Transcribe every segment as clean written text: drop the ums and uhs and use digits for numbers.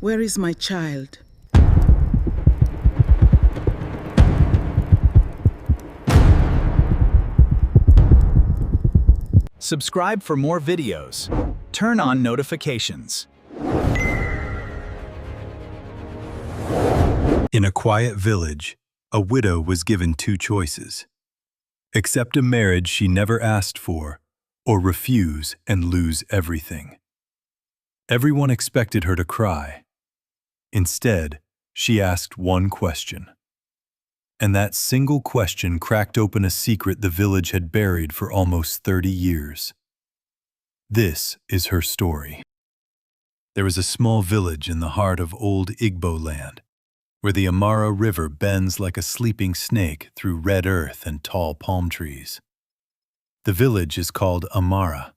Where is my child? Subscribe for more videos. Turn on notifications. In a quiet village, a widow was given two choices: accept a marriage she never asked for, or refuse and lose everything. Everyone expected her to cry. Instead, she asked one question. And that single question cracked open a secret the village had buried for almost 30 years. This is her story. There is a small village in the heart of old Igbo land, where the Amara River bends like a sleeping snake through red earth and tall palm trees. The village is called Amara.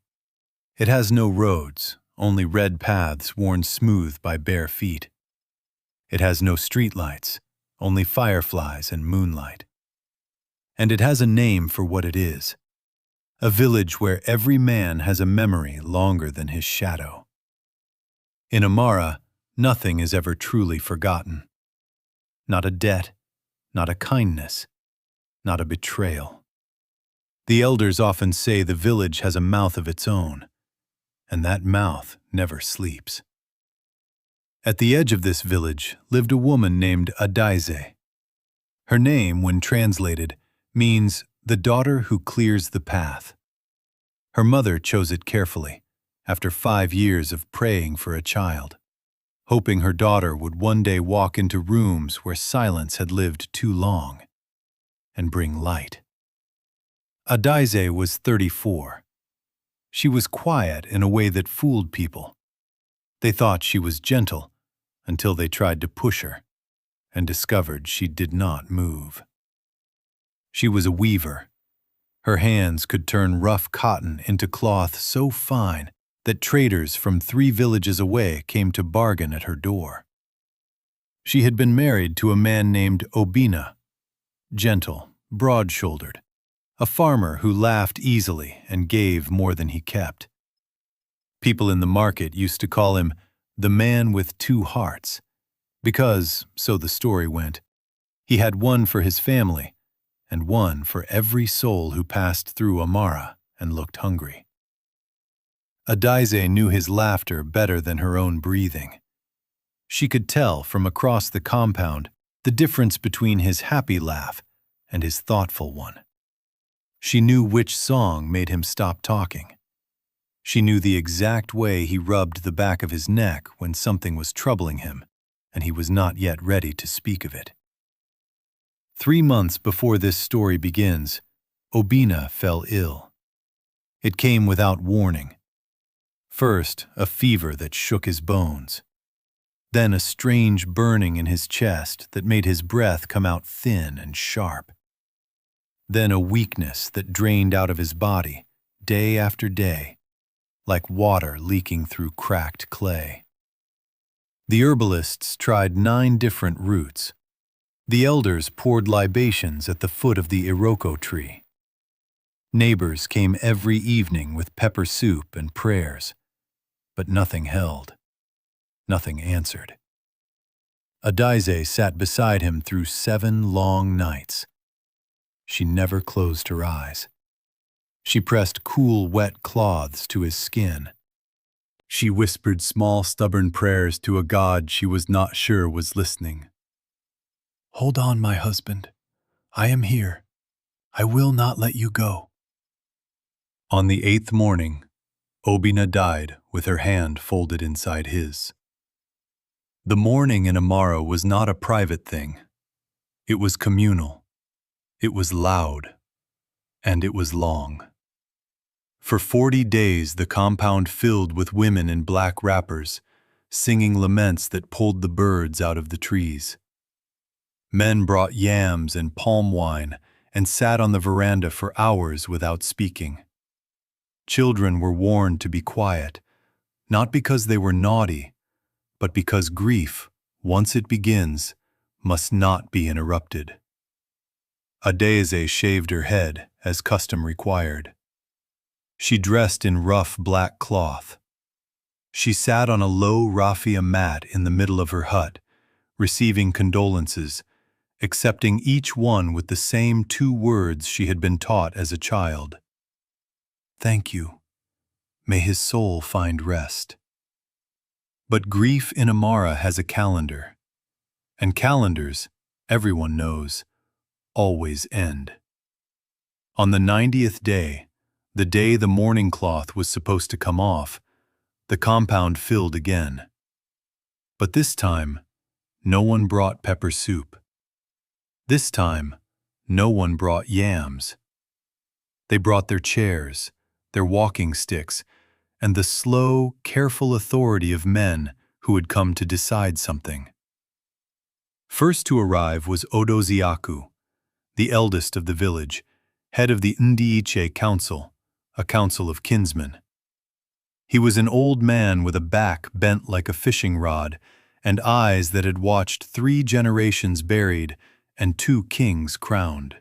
It has no roads, only red paths worn smooth by bare feet. It has no streetlights, only fireflies and moonlight. And it has a name for what it is: a village where every man has a memory longer than his shadow. In Amara, nothing is ever truly forgotten. Not a debt, not a kindness, not a betrayal. The elders often say the village has a mouth of its own, and that mouth never sleeps. At the edge of this village lived a woman named Adaeze. Her name, when translated, means the daughter who clears the path. Her mother chose it carefully, after 5 years of praying for a child, hoping her daughter would one day walk into rooms where silence had lived too long, and bring light. Adaeze was 34. She was quiet in a way that fooled people. They thought she was gentle, until they tried to push her, and discovered she did not move. She was a weaver. Her hands could turn rough cotton into cloth so fine that traders from 3 villages away came to bargain at her door. She had been married to a man named Obina, gentle, broad-shouldered, a farmer who laughed easily and gave more than he kept. People in the market used to call him the man with 2 hearts, because, so the story went, he had one for his family and one for every soul who passed through Amara and looked hungry. Adaeze knew his laughter better than her own breathing. She could tell from across the compound the difference between his happy laugh and his thoughtful one. She knew which song made him stop talking. She knew the exact way he rubbed the back of his neck when something was troubling him, and he was not yet ready to speak of it. 3 months before this story begins, Obina fell ill. It came without warning. First, a fever that shook his bones. Then a strange burning in his chest that made his breath come out thin and sharp. Then a weakness that drained out of his body, day after day, like water leaking through cracked clay. The herbalists tried 9 different roots. The elders poured libations at the foot of the iroko tree. Neighbors came every evening with pepper soup and prayers, but nothing held. Nothing answered. Adaeze sat beside him through 7 long nights. She never closed her eyes. She pressed cool, wet cloths to his skin. She whispered small, stubborn prayers to a God she was not sure was listening. "Hold on, my husband. I am here. I will not let you go." On the 8th morning, Obina died with her hand folded inside his. The mourning in Amara was not a private thing. It was communal. It was loud. And it was long. For 40 days the compound filled with women in black wrappers, singing laments that pulled the birds out of the trees. Men brought yams and palm wine and sat on the veranda for hours without speaking. Children were warned to be quiet, not because they were naughty, but because grief, once it begins, must not be interrupted. Adaeze shaved her head, as custom required. She dressed in rough black cloth. She sat on a low raffia mat in the middle of her hut, receiving condolences, accepting each one with the same 2 words she had been taught as a child. Thank you. May his soul find rest. But grief in Amara has a calendar, and calendars, everyone knows, always end. On the 90th day, the day the mourning cloth was supposed to come off, the compound filled again. But this time, no one brought pepper soup. This time, no one brought yams. They brought their chairs, their walking sticks, and the slow, careful authority of men who had come to decide something. First to arrive was Adaeze, the eldest of the village, head of the Ndiiche Council, a council of kinsmen. He was an old man with a back bent like a fishing rod and eyes that had watched 3 generations buried and 2 kings crowned.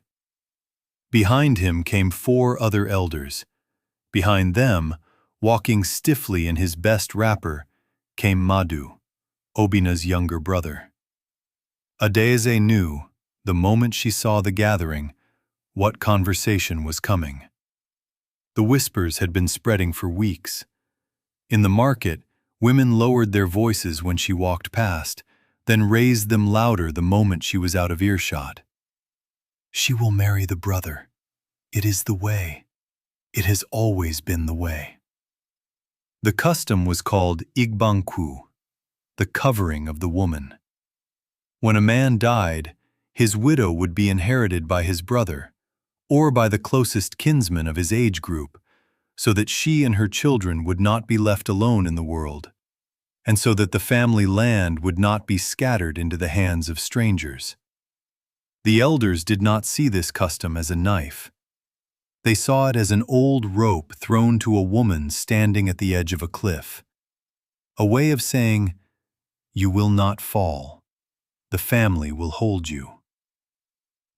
Behind him came 4 other elders. Behind them, walking stiffly in his best wrapper, came Madu, Obina's younger brother. Adaeze knew, the moment she saw the gathering, what conversation was coming. The whispers had been spreading for weeks. In the market, women lowered their voices when she walked past, then raised them louder the moment she was out of earshot. She will marry the brother. It is the way. It has always been the way. The custom was called igbanku, the covering of the woman. When a man died, his widow would be inherited by his brother, or by the closest kinsman of his age group, so that she and her children would not be left alone in the world, and so that the family land would not be scattered into the hands of strangers. The elders did not see this custom as a knife. They saw it as an old rope thrown to a woman standing at the edge of a cliff. A way of saying, "You will not fall. The family will hold you."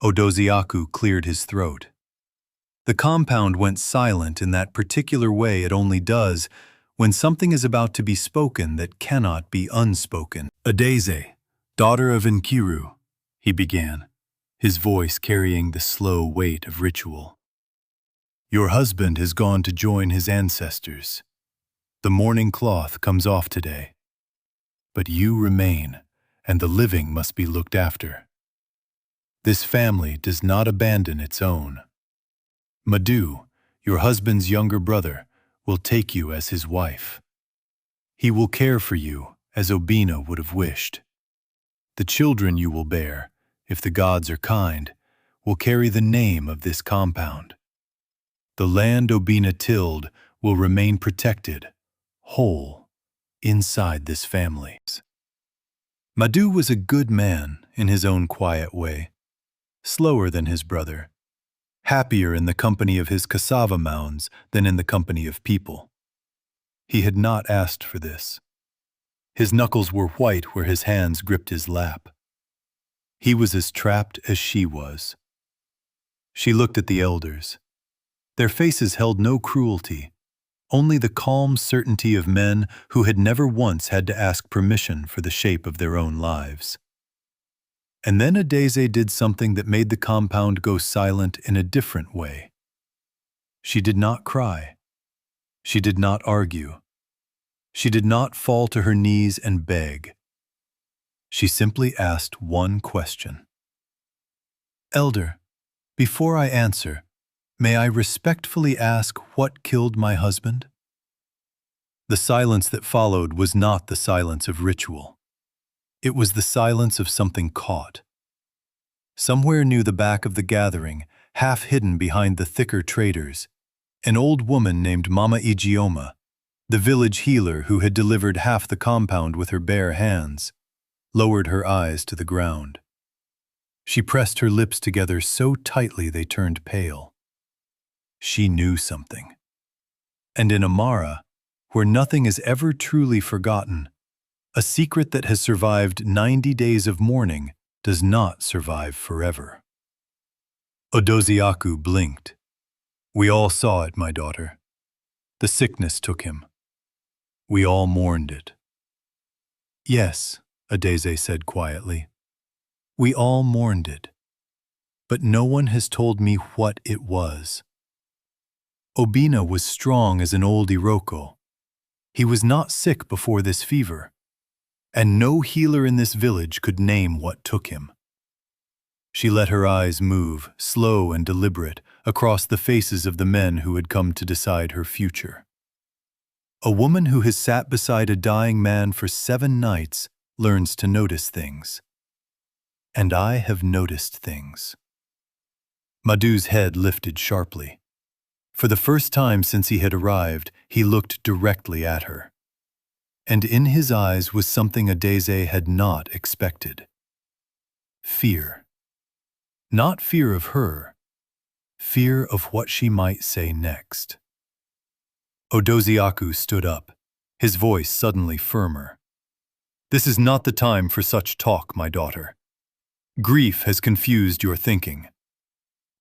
Adaeze cleared his throat. The compound went silent in that particular way it only does when something is about to be spoken that cannot be unspoken. "Adaeze, daughter of Nkiru," he began, his voice carrying the slow weight of ritual. "Your husband has gone to join his ancestors. The mourning cloth comes off today. But you remain, and the living must be looked after. This family does not abandon its own. Madu, your husband's younger brother, will take you as his wife. He will care for you as Obina would have wished. The children you will bear, if the gods are kind, will carry the name of this compound. The land Obina tilled will remain protected, whole, inside this family." Madu was a good man in his own quiet way, slower than his brother, happier in the company of his cassava mounds than in the company of people. He had not asked for this. His knuckles were white where his hands gripped his lap. He was as trapped as she was. She looked at the elders. Their faces held no cruelty, only the calm certainty of men who had never once had to ask permission for the shape of their own lives. And then Adaeze did something that made the compound go silent in a different way. She did not cry. She did not argue. She did not fall to her knees and beg. She simply asked one question. "Elder, before I answer, may I respectfully ask what killed my husband?" The silence that followed was not the silence of ritual. It was the silence of something caught. Somewhere near the back of the gathering, half hidden behind the thicker traders, an old woman named Mama Ijeoma, the village healer who had delivered half the compound with her bare hands, lowered her eyes to the ground. She pressed her lips together so tightly they turned pale. She knew something. And in Amara, where nothing is ever truly forgotten, a secret that has survived 90 days of mourning does not survive forever. Adaeze blinked. "We all saw it, my daughter. The sickness took him. We all mourned it. Yes, Adaeze said quietly. We all mourned it. But no one has told me what it was. Obina was strong as an old Iroko. He was not sick before this fever, and no healer in this village could name what took him. She let her eyes move, slow and deliberate, across the faces of the men who had come to decide her future. A woman who has sat beside a dying man for 7 nights learns to notice things. And I have noticed things. Madu's head lifted sharply. For the first time since he had arrived, he looked directly at her. And in his eyes was something Adaeze had not expected. Fear. Not fear of her, fear of what she might say next. Odoziaku stood up, his voice suddenly firmer. This is not the time for such talk, my daughter. Grief has confused your thinking.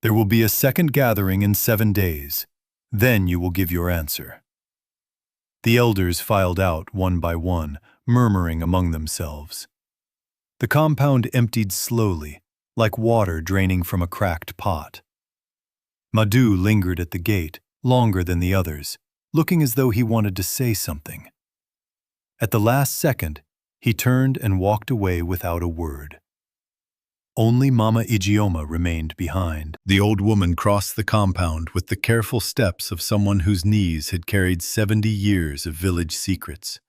There will be a second gathering in 7 days. Then you will give your answer. The elders filed out one by one, murmuring among themselves. The compound emptied slowly, like water draining from a cracked pot. Madu lingered at the gate, longer than the others, looking as though he wanted to say something. At the last second, he turned and walked away without a word. Only Mama Ijeoma remained behind. The old woman crossed the compound with the careful steps of someone whose knees had carried 70 years of village secrets,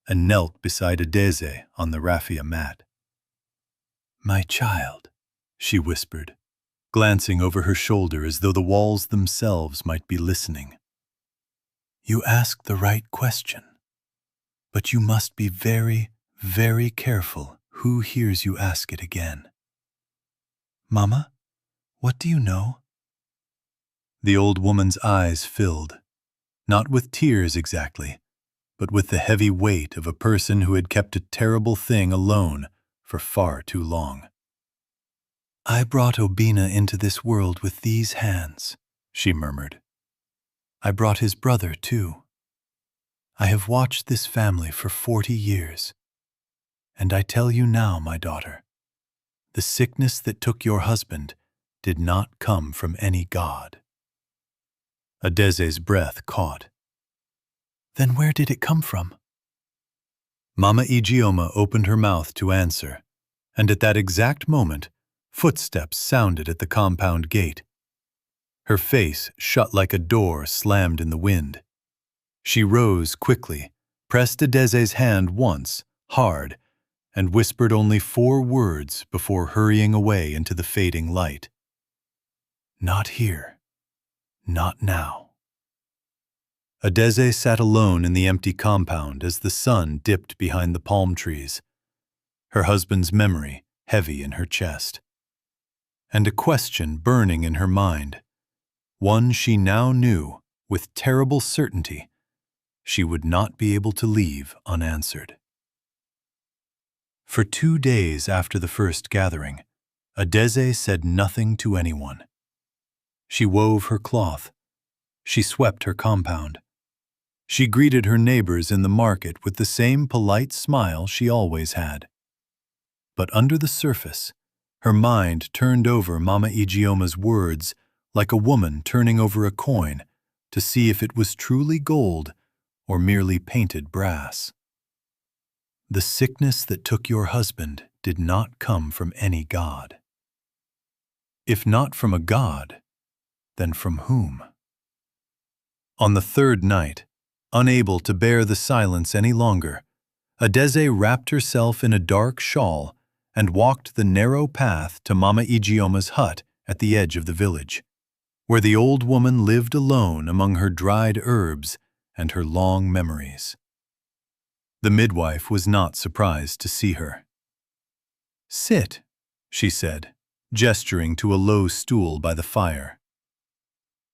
and knelt beside Adaeze on the raffia mat. My child, she whispered, glancing over her shoulder as though the walls themselves might be listening. You ask the right question, but you must be very, very careful who hears you ask it again. Mama, what do you know? The old woman's eyes filled, not with tears exactly, but with the heavy weight of a person who had kept a terrible thing alone for far too long. I brought Obina into this world with these hands, she murmured. I brought his brother, too. I have watched this family for 40 years. And I tell you now, my daughter, the sickness that took your husband did not come from any god. Adeze's breath caught. Then where did it come from? Mama Ijeoma opened her mouth to answer, and at that exact moment, footsteps sounded at the compound gate. Her face shut like a door slammed in the wind. She rose quickly, pressed Adeze's hand once, hard, and whispered only 4 words before hurrying away into the fading light. Not here. Not now. Adaeze sat alone in the empty compound as the sun dipped behind the palm trees, her husband's memory heavy in her chest. And a question burning in her mind, one she now knew with terrible certainty she would not be able to leave unanswered. For 2 days after the first gathering, Adaeze said nothing to anyone. She wove her cloth. She swept her compound. She greeted her neighbors in the market with the same polite smile she always had. But under the surface, her mind turned over Mama Ijeoma's words like a woman turning over a coin to see if it was truly gold or merely painted brass. The sickness that took your husband did not come from any god. If not from a god, then from whom? On the 3rd night, unable to bear the silence any longer, Adaeze wrapped herself in a dark shawl and walked the narrow path to Mama Ijeoma's hut at the edge of the village, where the old woman lived alone among her dried herbs and her long memories. The midwife was not surprised to see her. Sit, she said, gesturing to a low stool by the fire.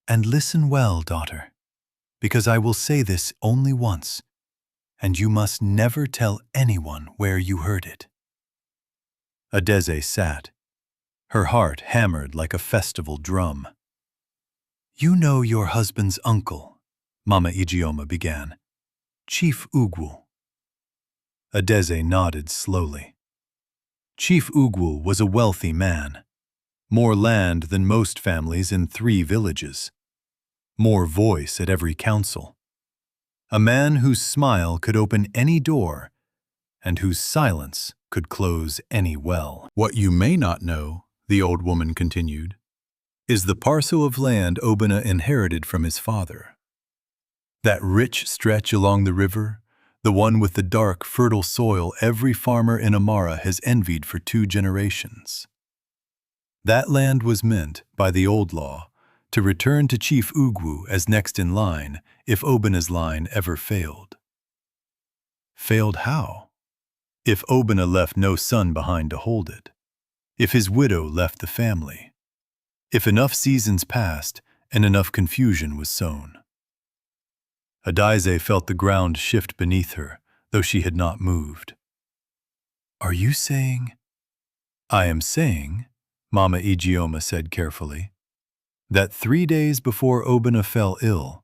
And listen well, daughter, because I will say this only once, and you must never tell anyone where you heard it. Adaeze sat, her heart hammered like a festival drum. You know your husband's uncle, Mama Ijeoma began. Chief Ugwu. Adaeze nodded slowly. Chief Ugwu was a wealthy man. More land than most families in 3 villages. More voice at every council. A man whose smile could open any door and whose silence could close any well. What you may not know, the old woman continued, is the parcel of land Obina inherited from his father. That rich stretch along the river, the one with the dark, fertile soil every farmer in Amara has envied for 2 generations. That land was meant, by the old law, to return to Chief Ugwu as next in line if Obina's line ever failed. Failed how? If Obina left no son behind to hold it. If his widow left the family. If enough seasons passed and enough confusion was sown. Adaeze felt the ground shift beneath her, though she had not moved. Are you saying? I am saying, Mama Ijeoma said carefully, that 3 days before Obina fell ill,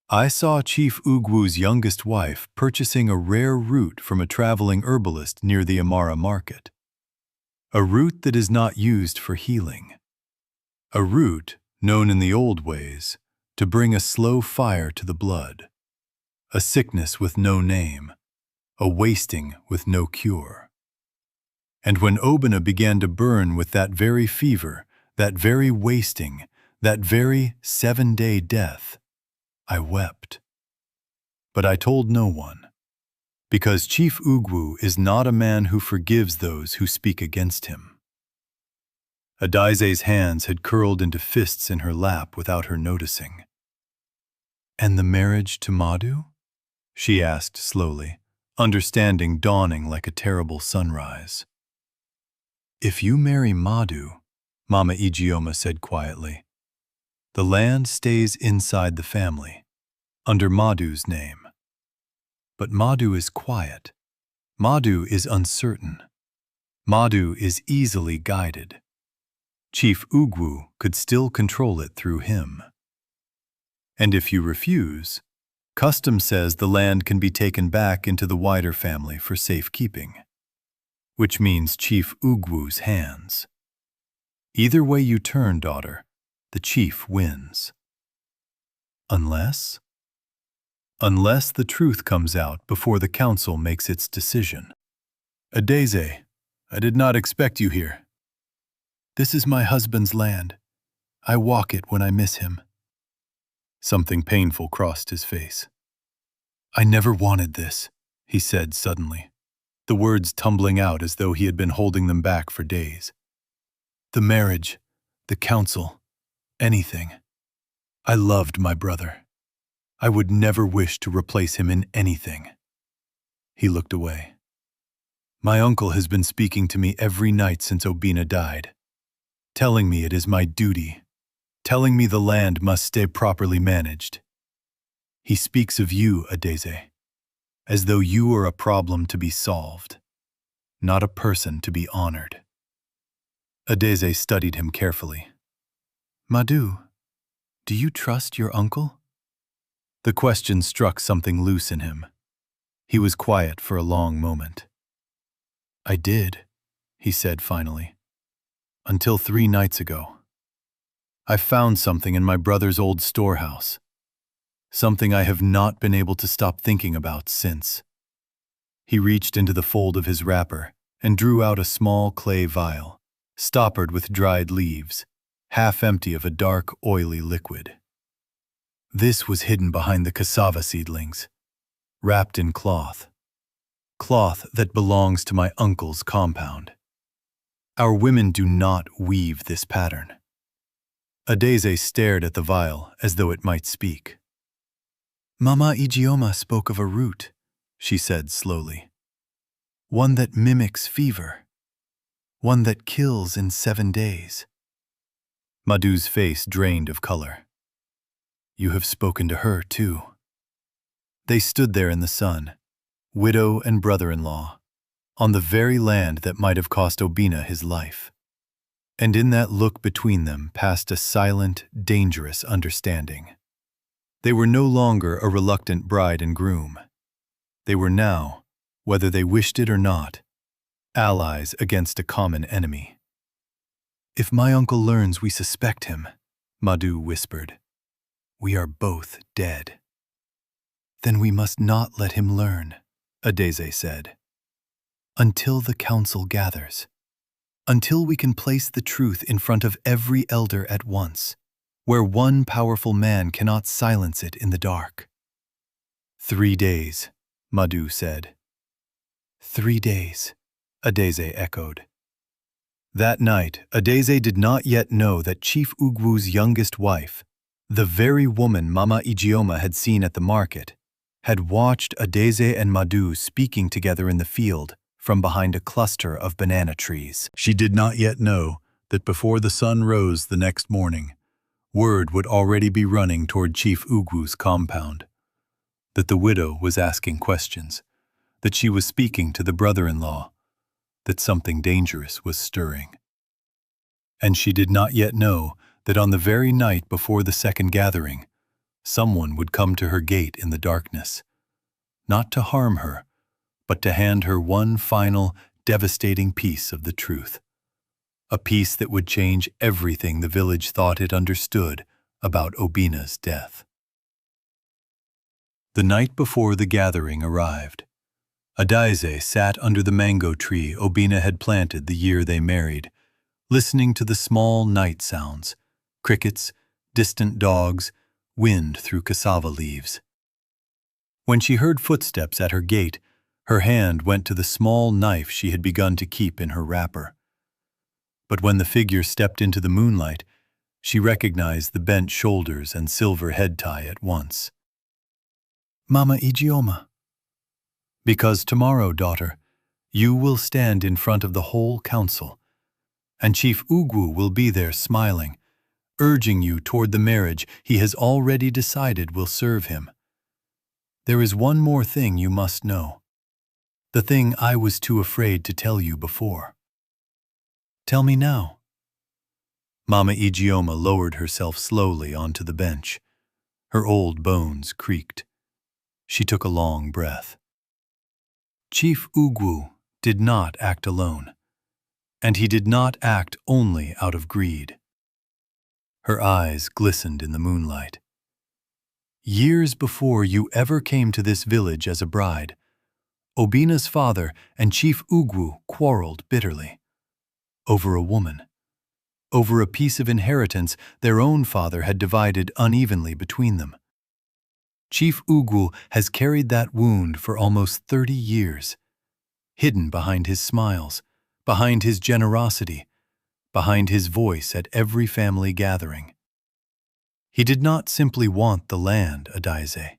I saw Chief Ugwu's youngest wife purchasing a rare root from a traveling herbalist near the Amara market. A root that is not used for healing. A root known in the old ways to bring a slow fire to the blood, a sickness with no name, a wasting with no cure. And when Obina began to burn with that very fever, that very wasting, that very 7-day death, I wept. But I told no one, because Chief Ugwu is not a man who forgives those who speak against him. Adaeze's hands had curled into fists in her lap without her noticing. And the marriage to Madu? She asked slowly, understanding dawning like a terrible sunrise. If you marry Madu, Mama Ijeoma said quietly, the land stays inside the family, under Madu's name. But Madu is quiet. Madu is uncertain. Madu is easily guided. Chief Ugwu could still control it through him. And if you refuse, custom says the land can be taken back into the wider family for safekeeping, which means Chief Ugwu's hands. Either way you turn, daughter, the chief wins. Unless the truth comes out before the council makes its decision. Adaeze, I did not expect you here. This is my husband's land. I walk it when I miss him. Something painful crossed his face. I never wanted this, he said suddenly, the words tumbling out as though he had been holding them back for days. The marriage, the council, anything. I loved my brother. I would never wish to replace him in anything. He looked away. My uncle has been speaking to me every night since Obina died, telling me it is my duty, telling me the land must stay properly managed. He speaks of you, Adaeze, as though you are a problem to be solved, not a person to be honored. Adaeze studied him carefully. Madu, do you trust your uncle? The question struck something loose in him. He was quiet for a long moment. I did, he said finally, until 3 nights ago. I found something in my brother's old storehouse, something I have not been able to stop thinking about since. He reached into the fold of his wrapper and drew out a small clay vial, stoppered with dried leaves, half empty of a dark, oily liquid. This was hidden behind the cassava seedlings, wrapped in cloth that belongs to my uncle's compound. Our women do not weave this pattern. Adaeze stared at the vial as though it might speak. Mama Ijeoma spoke of a root, she said slowly. One that mimics fever. One that kills in 7 days. Madu's face drained of color. You have spoken to her, too. They stood there in the sun, widow and brother-in-law, on the very land that might have cost Obina his life. And in that look between them passed a silent, dangerous understanding. They were no longer a reluctant bride and groom. They were now, whether they wished it or not, allies against a common enemy. "If my uncle learns we suspect him," Madu whispered, "we are both dead." "Then we must not let him learn," Adaeze said, "until the council gathers, until we can place the truth in front of every elder at once, where one powerful man cannot silence it in the dark." 3 days, Madu said. 3 days, Adaeze echoed. That night, Adaeze did not yet know that Chief Ugwu's youngest wife, the very woman Mama Ijeoma had seen at the market, had watched Adaeze and Madu speaking together in the field from behind a cluster of banana trees. She did not yet know that before the sun rose the next morning, word would already be running toward Chief Ugwu's compound, that the widow was asking questions, that she was speaking to the brother-in-law, that something dangerous was stirring. And she did not yet know that on the very night before the second gathering, someone would come to her gate in the darkness, not to harm her, but to hand her one final, devastating piece of the truth, a piece that would change everything the village thought it understood about Obina's death. The night before the gathering arrived, Adaeze sat under the mango tree Obina had planted the year they married, listening to the small night sounds, crickets, distant dogs, wind through cassava leaves. When she heard footsteps at her gate, her hand went to the small knife she had begun to keep in her wrapper. But when the figure stepped into the moonlight, she recognized the bent shoulders and silver head tie at once. "Mama Ijeoma." "Because tomorrow, daughter, you will stand in front of the whole council, and Chief Ugwu will be there smiling, urging you toward the marriage he has already decided will serve him. There is one more thing you must know, the thing I was too afraid to tell you before." "Tell me now." Mama Ijeoma lowered herself slowly onto the bench. Her old bones creaked. She took a long breath. Chief Ugwu did not act alone, and he did not act only out of greed. Her eyes glistened in the moonlight. Years before you ever came to this village as a bride, Obina's father and Chief Ugwu quarreled bitterly. Over a woman. Over a piece of inheritance their own father had divided unevenly between them. Chief Ugwu has carried that wound for almost 30 years, hidden behind his smiles, behind his generosity, behind his voice at every family gathering. He did not simply want the land, Adaeze.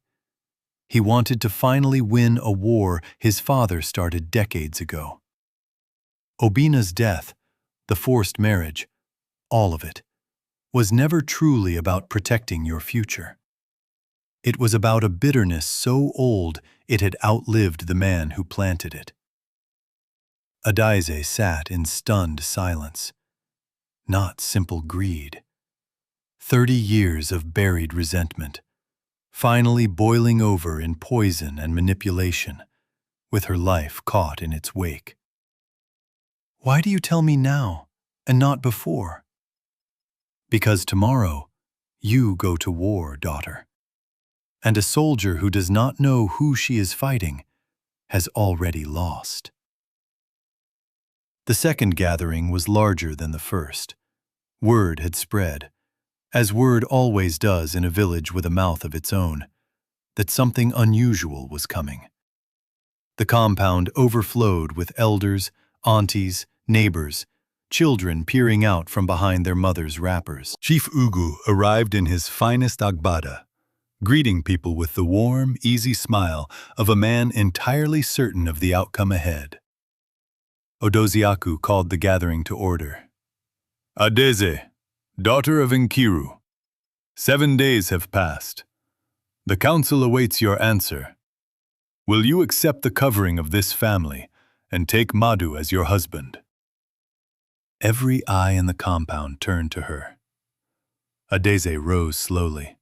He wanted to finally win a war his father started decades ago. Obina's death, the forced marriage, all of it, was never truly about protecting your future. It was about a bitterness so old it had outlived the man who planted it. Adaeze sat in stunned silence. Not simple greed. 30 years of buried resentment, finally boiling over in poison and manipulation, with her life caught in its wake. "Why do you tell me now, and not before?" "Because tomorrow, you go to war, daughter. And a soldier who does not know who she is fighting has already lost." The second gathering was larger than the first. Word had spread, as word always does in a village with a mouth of its own, that something unusual was coming. The compound overflowed with elders, aunties, neighbors, children peering out from behind their mothers' wrappers. Chief Ugwu arrived in his finest agbada, greeting people with the warm, easy smile of a man entirely certain of the outcome ahead. Odoziaku called the gathering to order. "Adaeze, daughter of Nkiru, 7 days have passed. The council awaits your answer. Will you accept the covering of this family and take Madu as your husband?" Every eye in the compound turned to her. Adaeze rose slowly,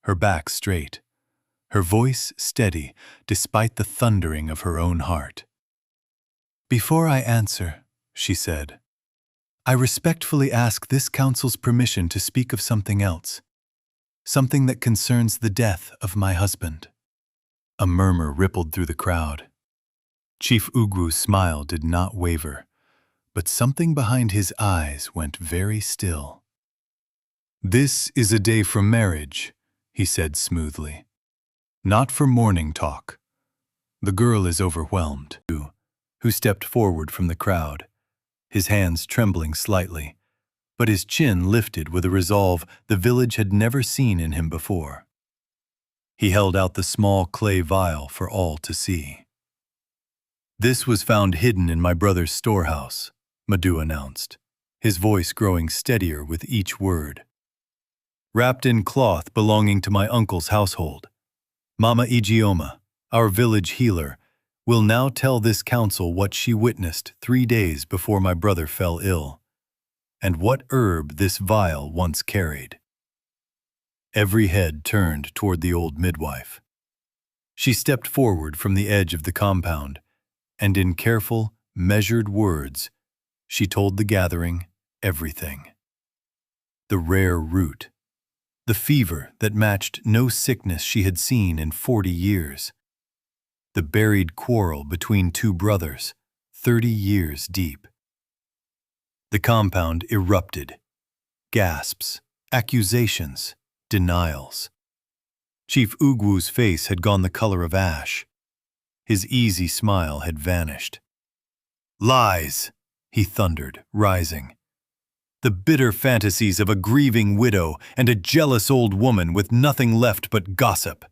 her back straight, her voice steady despite the thundering of her own heart. "Before I answer," she said, "I respectfully ask this council's permission to speak of something else, something that concerns the death of my husband." A murmur rippled through the crowd. Chief Ugwu's smile did not waver, but something behind his eyes went very still. "This is a day for marriage," he said smoothly. "Not for mourning talk." The girl is overwhelmed, who stepped forward from the crowd, his hands trembling slightly, but his chin lifted with a resolve the village had never seen in him before. He held out the small clay vial for all to see. "This was found hidden in my brother's storehouse," Madu announced, his voice growing steadier with each word. "Wrapped in cloth belonging to my uncle's household. Mama Ijeoma, our village healer, will now tell this council what she witnessed 3 days before my brother fell ill, and what herb this vial once carried." Every head turned toward the old midwife. She stepped forward from the edge of the compound, and in careful, measured words, she told the gathering everything. The rare root, the fever that matched no sickness she had seen in 40 years, the buried quarrel between 2 brothers, 30 years deep. The compound erupted. Gasps, accusations, denials. Chief Ugwu's face had gone the color of ash. His easy smile had vanished. "Lies," he thundered, rising. "The bitter fantasies of a grieving widow and a jealous old woman with nothing left but gossip."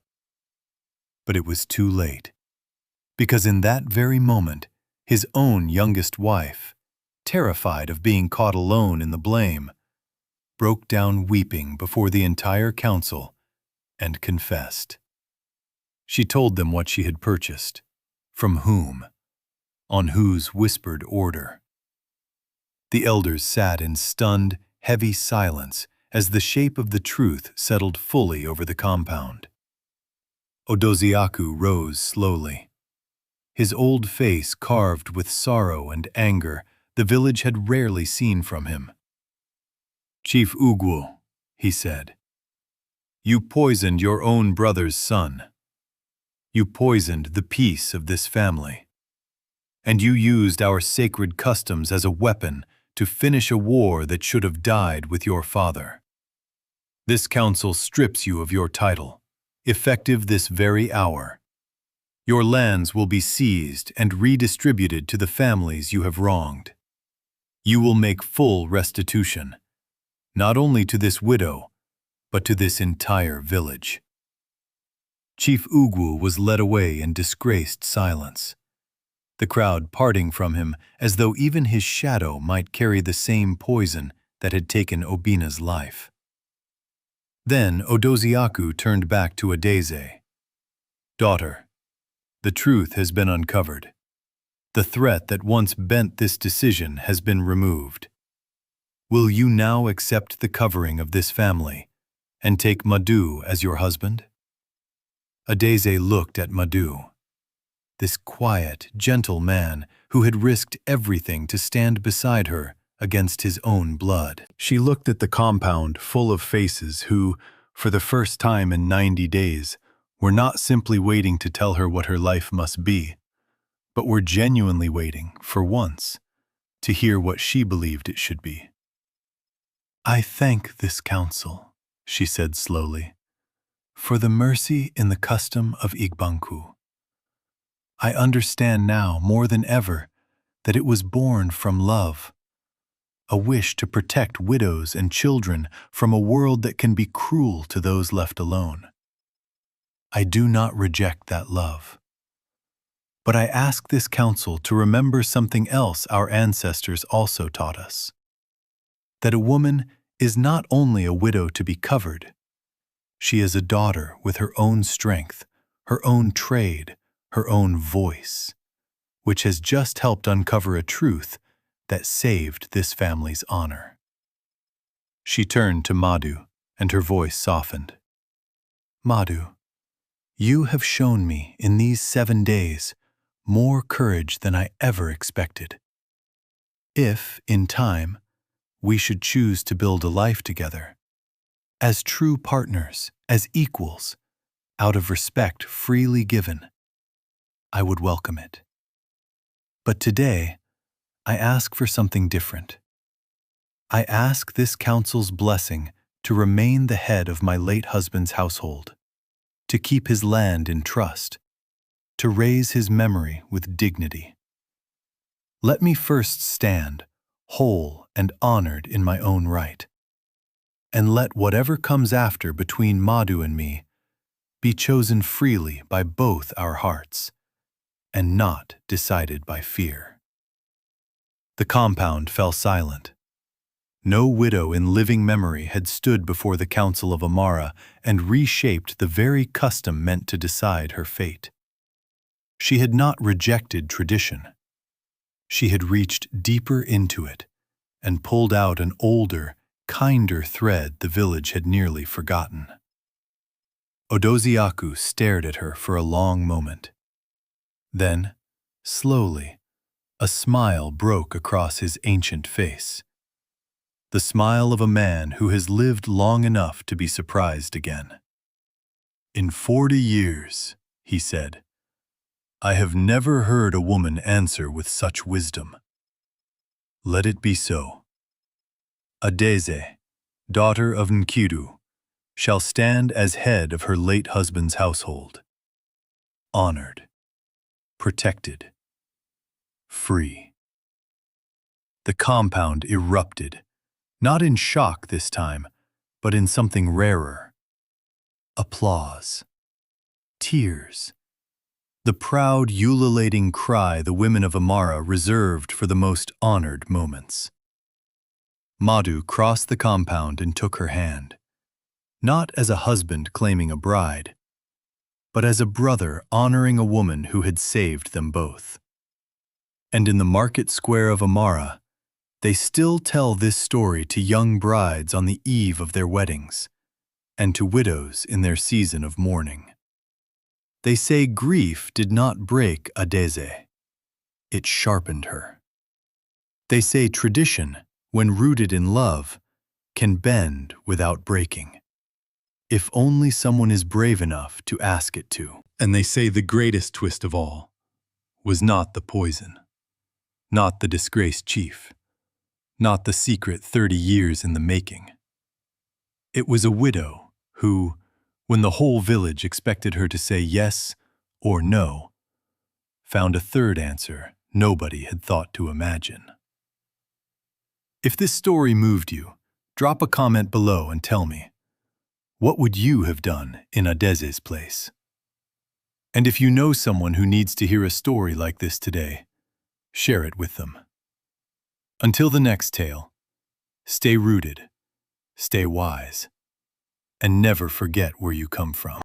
But it was too late, because in that very moment, his own youngest wife, terrified of being caught alone in the blame, broke down weeping before the entire council and confessed. She told them what she had purchased, from whom, on whose whispered order. The elders sat in stunned, heavy silence as the shape of the truth settled fully over the compound. Odoziaku rose slowly. His old face carved with sorrow and anger the village had rarely seen from him. "Chief Ugwu," he said, "you poisoned your own brother's son. You poisoned the peace of this family. And you used our sacred customs as a weapon to finish a war that should have died with your father. This council strips you of your title, effective this very hour. Your lands will be seized and redistributed to the families you have wronged. You will make full restitution, not only to this widow, but to this entire village." Chief Ugwu was led away in disgraced silence, the crowd parting from him as though even his shadow might carry the same poison that had taken Obina's life. Then Odoziaku turned back to Adaeze. "Daughter, the truth has been uncovered. The threat that once bent this decision has been removed. Will you now accept the covering of this family and take Madu as your husband?" Adaeze looked at Madu, this quiet, gentle man who had risked everything to stand beside her against his own blood. She looked at the compound full of faces who, for the first time in 90 days, were not simply waiting to tell her what her life must be, but were genuinely waiting, for once, to hear what she believed it should be. "I thank this council," she said slowly, "for the mercy in the custom of Igbanku. I understand now more than ever that it was born from love, a wish to protect widows and children from a world that can be cruel to those left alone. I do not reject that love. But I ask this council to remember something else our ancestors also taught us, that a woman is not only a widow to be covered. She is a daughter with her own strength, her own trade, her own voice, which has just helped uncover a truth that saved this family's honor." She turned to Madu, and her voice softened. "Madu, You have shown me in these 7 days more courage than I ever expected. If, in time, we should choose to build a life together, as true partners, as equals, out of respect freely given, I would welcome it. But today, I ask for something different. I ask this council's blessing to remain the head of my late husband's household, to keep his land in trust, to raise his memory with dignity. Let me first stand, whole and honored in my own right, and let whatever comes after between Madu and me be chosen freely by both our hearts, and not decided by fear. The compound fell silent. No widow in living memory had stood before the council of Amara and reshaped the very custom meant to decide her fate. She had not rejected tradition. She had reached deeper into it and pulled out an older, kinder thread the village had nearly forgotten. Adaeze stared at her for a long moment. Then, slowly, a smile broke across his ancient face. The smile of a man who has lived long enough to be surprised again. "In 40 years," he said, "I have never heard a woman answer with such wisdom. Let it be so. Adaeze, daughter of Nkiru, shall stand as head of her late husband's household. Honored, protected, free." The compound erupted, not in shock this time, but in something rarer. Applause. Tears. The proud, ululating cry the women of Amara reserved for the most honored moments. Madu crossed the compound and took her hand, not as a husband claiming a bride, but as a brother honoring a woman who had saved them both. And in the market square of Amara, they still tell this story to young brides on the eve of their weddings, and to widows in their season of mourning. They say grief did not break Adaeze. It sharpened her. They say tradition, when rooted in love, can bend without breaking, if only someone is brave enough to ask it to. And they say the greatest twist of all was not the poison, not the disgraced chief, not the secret 30 years in the making. It was a widow who, when the whole village expected her to say yes or no, found a third answer nobody had thought to imagine. If this story moved you, drop a comment below and tell me, what would you have done in Adaeze's place? And if you know someone who needs to hear a story like this today, share it with them. Until the next tale, stay rooted, stay wise, and never forget where you come from.